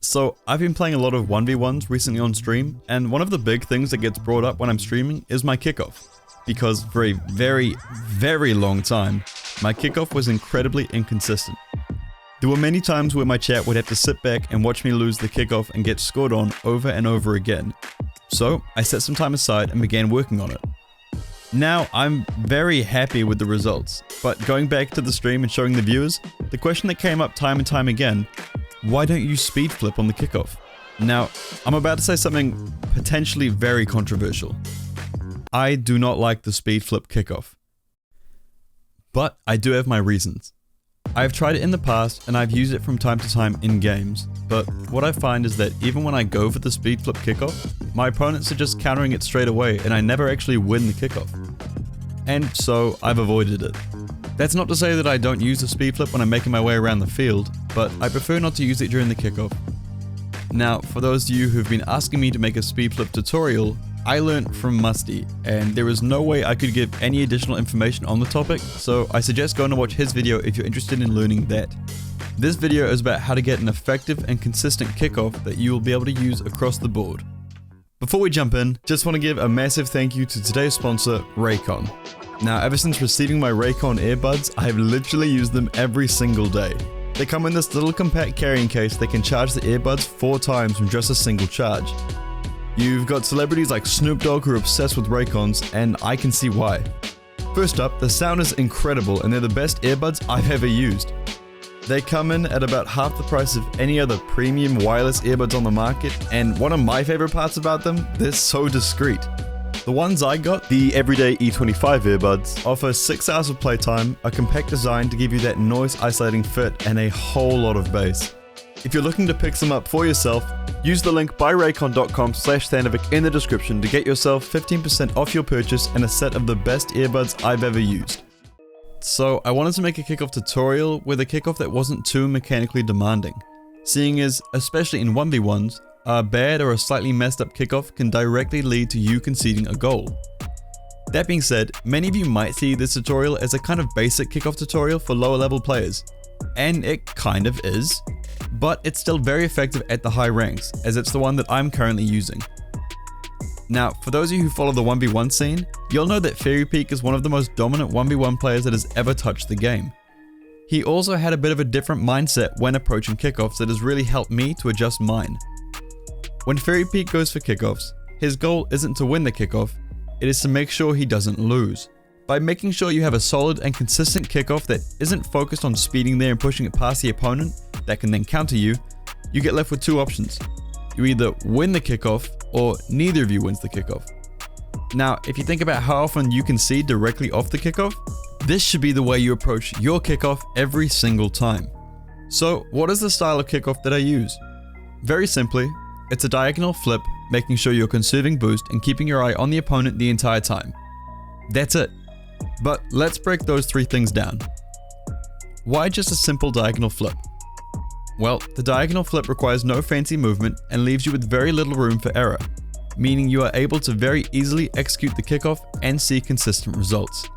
So I've been playing a lot of 1v1s recently on stream, and one of the big things that gets brought up when I'm streaming is my kickoff. Because for a very, very long time, my kickoff was incredibly inconsistent. There were many times where my chat would have to sit back and watch me lose the kickoff and get scored on over and over again. So I set some time aside and began working on it. Now I'm very happy with the results, but going back to the stream and showing the viewers, the question that came up time and time again, why don't you speed flip on the kickoff? Now, I'm about to say something potentially very controversial. I do not like the speed flip kickoff. But I do have my reasons. I've tried it in the past and I've used it from time to time in games, but what I find is that even when I go for the speed flip kickoff, my opponents are just countering it straight away and I never actually win the kickoff. And so I've avoided it. That's not to say that I don't use the speed flip when I'm making my way around the field, but I prefer not to use it during the kickoff. Now, for those of you who've been asking me to make a speed flip tutorial, I learned from Musty, and there is no way I could give any additional information on the topic, so I suggest going to watch his video if you're interested in learning that. This video is about how to get an effective and consistent kickoff that you will be able to use across the board. Before we jump in, just want to give a massive thank you to today's sponsor, Raycon. Now, ever since receiving my Raycon earbuds, I have literally used them every single day. They come in this little compact carrying case that can charge the earbuds 4 times from just a single charge. You've got celebrities like Snoop Dogg who are obsessed with Raycons, and I can see why. First up, the sound is incredible and they're the best earbuds I've ever used. They come in at about half the price of any other premium wireless earbuds on the market, and one of my favorite parts about them, they're so discreet. The ones I got, the everyday E25 earbuds, offer 6 hours of playtime, a compact design to give you that noise isolating fit, and a whole lot of bass. If you're looking to pick some up for yourself, use the link buyraycon.com/Thanovic in the description to get yourself 15% off your purchase and a set of the best earbuds I've ever used. So I wanted to make a kickoff tutorial with a kickoff that wasn't too mechanically demanding, seeing as, especially in 1v1s, a bad or a slightly messed up kickoff can directly lead to you conceding a goal. That being said, many of you might see this tutorial as a kind of basic kickoff tutorial for lower level players, and it kind of is, but it's still very effective at the high ranks, as it's the one that I'm currently using. Now, for those of you who follow the 1v1 scene, you'll know that Fairy Peak is one of the most dominant 1v1 players that has ever touched the game. He also had a bit of a different mindset when approaching kickoffs that has really helped me to adjust mine. When Fairy Peak goes for kickoffs, his goal isn't to win the kickoff, it is to make sure he doesn't lose. By making sure you have a solid and consistent kickoff that isn't focused on speeding there and pushing it past the opponent that can then counter you, you get left with 2 options. You either win the kickoff or neither of you wins the kickoff. Now, if you think about how often you concede directly off the kickoff, this should be the way you approach your kickoff every single time. So, what is the style of kickoff that I use? Very simply, it's a diagonal flip, making sure you're conserving boost and keeping your eye on the opponent the entire time. That's it. But let's break those 3 things down. Why just a simple diagonal flip? Well, the diagonal flip requires no fancy movement and leaves you with very little room for error, meaning you are able to very easily execute the kickoff and see consistent results.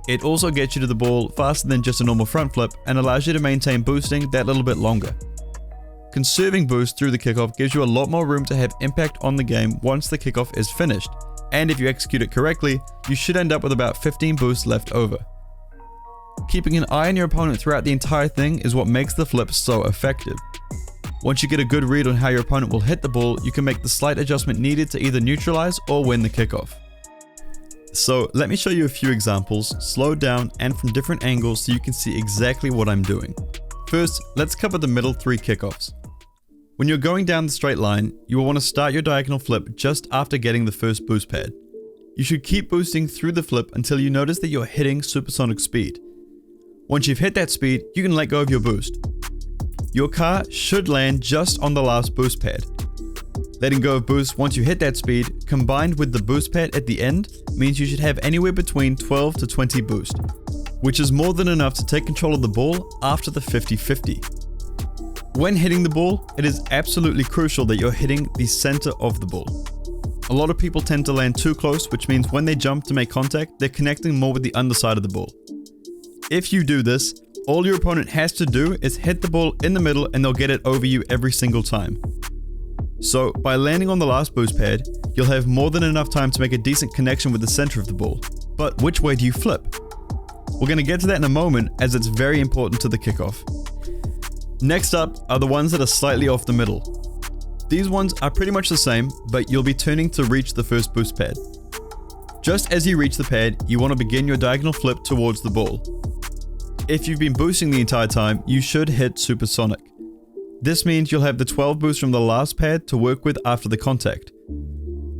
It also gets you to the ball faster than just a normal front flip and allows you to maintain boosting that little bit longer. Conserving boost through the kickoff gives you a lot more room to have impact on the game once the kickoff is finished, and if you execute it correctly, you should end up with about 15 boosts left over. Keeping an eye on your opponent throughout the entire thing is what makes the flip so effective. Once you get a good read on how your opponent will hit the ball, you can make the slight adjustment needed to either neutralize or win the kickoff. So let me show you a few examples, slowed down and from different angles so you can see exactly what I'm doing. First, let's cover the middle 3 kickoffs. When you're going down the straight line, you will want to start your diagonal flip just after getting the first boost pad. You should keep boosting through the flip until you notice that you're hitting supersonic speed. Once you've hit that speed, you can let go of your boost. Your car should land just on the last boost pad. Letting go of boost once you hit that speed, combined with the boost pad at the end, means you should have anywhere between 12 to 20 boost, which is more than enough to take control of the ball after the 50-50. When hitting the ball, it is absolutely crucial that you're hitting the center of the ball. A lot of people tend to land too close, which means when they jump to make contact, they're connecting more with the underside of the ball. If you do this, all your opponent has to do is hit the ball in the middle and they'll get it over you every single time. So by landing on the last boost pad, you'll have more than enough time to make a decent connection with the center of the ball. But which way do you flip? We're going to get to that in a moment, as it's very important to the kickoff. Next up are the ones that are slightly off the middle. These ones are pretty much the same, but you'll be turning to reach the first boost pad. Just as you reach the pad, you want to begin your diagonal flip towards the ball. If you've been boosting the entire time, you should hit supersonic. This means you'll have the 12 boosts from the last pad to work with after the contact.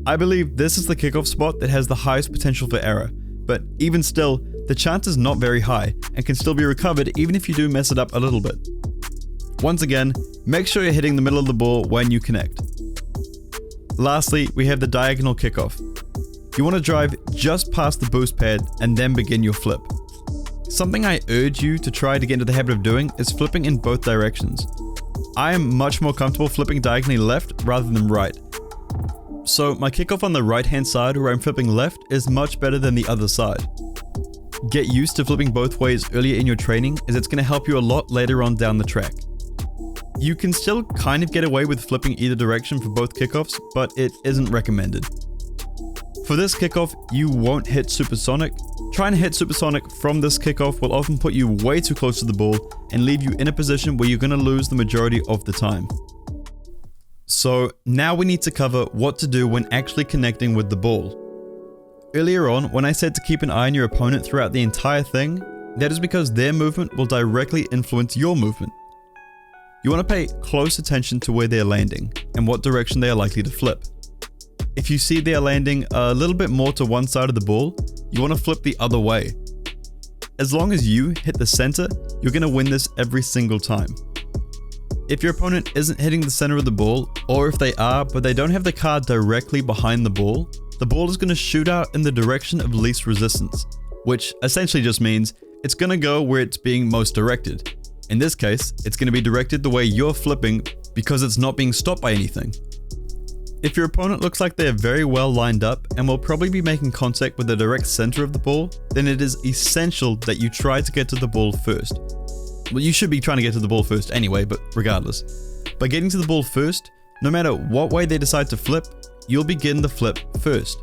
I believe this is the kickoff spot that has the highest potential for error, but even still, the chance is not very high and can still be recovered even if you do mess it up a little bit. Once again, make sure you're hitting the middle of the ball when you connect. Lastly, we have the diagonal kickoff. You want to drive just past the boost pad and then begin your flip. Something I urge you to try to get into the habit of doing is flipping in both directions. I am much more comfortable flipping diagonally left rather than right. So my kickoff on the right hand side where I'm flipping left is much better than the other side. Get used to flipping both ways earlier in your training, as it's going to help you a lot later on down the track. You can still kind of get away with flipping either direction for both kickoffs, but it isn't recommended. For this kickoff, you won't hit supersonic. Trying to hit supersonic from this kickoff will often put you way too close to the ball and leave you in a position where you're going to lose the majority of the time. So now we need to cover what to do when actually connecting with the ball. Earlier on, when I said to keep an eye on your opponent throughout the entire thing, that is because their movement will directly influence your movement. You want to pay close attention to where they're landing and what direction they are likely to flip. If you see they are landing a little bit more to one side of the ball, you want to flip the other way. As long as you hit the center, you're going to win this every single time. If your opponent isn't hitting the center of the ball, or if they are but they don't have the card directly behind the ball is going to shoot out in the direction of least resistance, which essentially just means it's going to go where it's being most directed. In this case, it's going to be directed the way you're flipping because it's not being stopped by anything. If your opponent looks like they're very well lined up and will probably be making contact with the direct center of the ball, then it is essential that you try to get to the ball first. Well, you should be trying to get to the ball first anyway, but regardless. By getting to the ball first, no matter what way they decide to flip, you'll begin the flip first.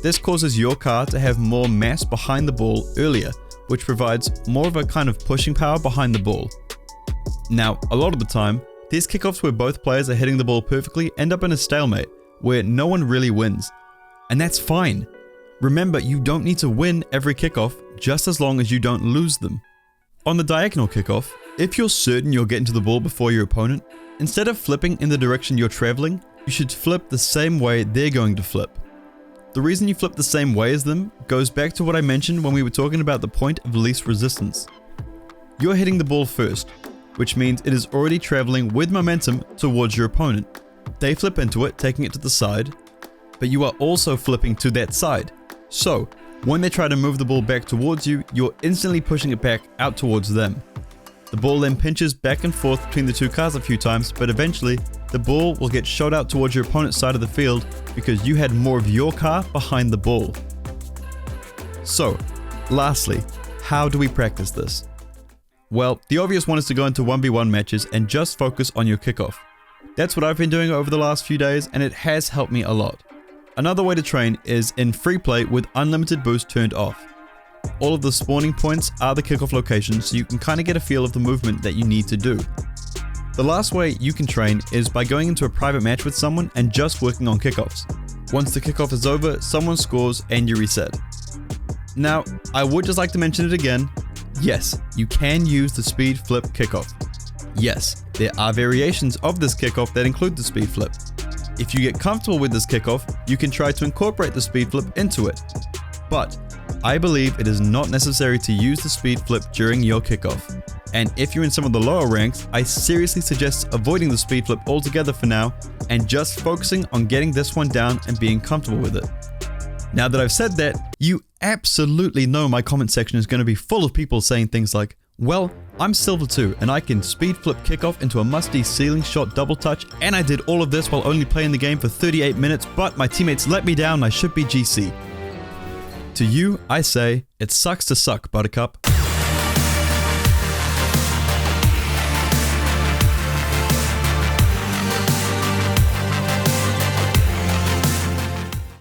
This causes your car to have more mass behind the ball earlier, which provides more of a kind of pushing power behind the ball. Now, a lot of the time, these kickoffs where both players are hitting the ball perfectly end up in a stalemate, where no one really wins. And that's fine. Remember, you don't need to win every kickoff, just as long as you don't lose them. On the diagonal kickoff, if you're certain you're getting to the ball before your opponent, instead of flipping in the direction you're traveling, you should flip the same way they're going to flip. The reason you flip the same way as them goes back to what I mentioned when we were talking about the point of least resistance. You're hitting the ball first, which means it is already traveling with momentum towards your opponent. They flip into it, taking it to the side, but you are also flipping to that side. So, when they try to move the ball back towards you, you're instantly pushing it back out towards them. The ball then pinches back and forth between the two cars a few times, but eventually, the ball will get shot out towards your opponent's side of the field because you had more of your car behind the ball. So, lastly, how do we practice this? Well, the obvious one is to go into 1v1 matches and just focus on your kickoff. That's what I've been doing over the last few days, and it has helped me a lot. Another way to train is in free play with unlimited boost turned off. All of the spawning points are the kickoff locations, so you can kind of get a feel of the movement that you need to do. The last way you can train is by going into a private match with someone and just working on kickoffs. Once the kickoff is over, someone scores and you reset. Now, I would just like to mention it again. Yes, you can use the speed flip kickoff. Yes, there are variations of this kickoff that include the speed flip. If you get comfortable with this kickoff, you can try to incorporate the speed flip into it. But I believe it is not necessary to use the speed flip during your kickoff. And if you're in some of the lower ranks, I seriously suggest avoiding the speed flip altogether for now and just focusing on getting this one down and being comfortable with it. Now that I've said that, you absolutely know my comment section is going to be full of people saying things like, well, I'm Silver 2 and I can speed flip kickoff into a Musty ceiling shot double touch, and I did all of this while only playing the game for 38 minutes, but my teammates let me down and I should be GC. To you, I say, it sucks to suck, Buttercup.